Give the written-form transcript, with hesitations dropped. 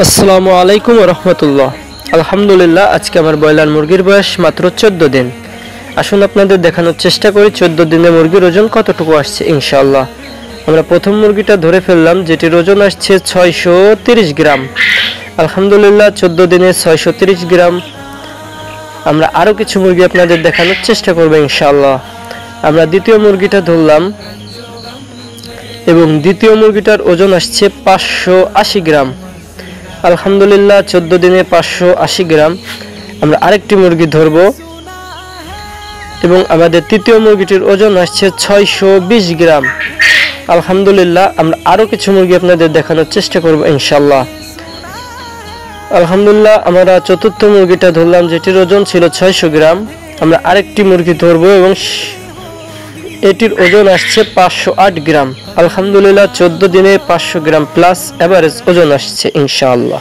আসসালামু আলাইকুম রহমতুল্লাহ। আলহামদুলিল্লাহ, আজকে আমার ব্রয়লার মুরগির বয়স মাত্র 14 দিন। আসুন আপনাদের দেখানোর চেষ্টা করি 14 দিনে মুরগির ওজন কতটুকু আসছে। ইনশাআল্লাহ আমরা প্রথম মুরগিটা ধরে ফেললাম, যেটির ওজন আসছে 630 গ্রাম। আলহামদুলিল্লাহ 14 দিনে 630 গ্রাম। আমরা আরও কিছু মুরগি আপনাদের দেখানোর চেষ্টা করব ইনশাআল্লাহ। আমরা দ্বিতীয় মুরগিটা ধরলাম এবং দ্বিতীয় মুরগিটার ওজন আসছে 580 গ্রাম। আলহামদুলিল্লাহ 14 দিনে 580 গ্রাম। আমরা আরেকটি মুরগি ধরব এবং আমাদের তৃতীয় মুরগিটির ওজন আসছে 620 গ্রাম। আলহামদুলিল্লাহ আমরা আরও কিছু মুরগি আপনাদের দেখানোর চেষ্টা করব ইনশাআল্লাহ। আলহামদুলিল্লাহ আমরা চতুর্থ মুরগিটা ধরলাম, যেটির ওজন ছিল 600 গ্রাম। আমরা আরেকটি মুরগি ধরব এবং এটির ওজন আসছে 508 গ্রাম। আলহামদুলিল্লাহ 14 দিনে 500 গ্রাম প্লাস এভারেজ ওজন আসছে ইনশাআল্লাহ।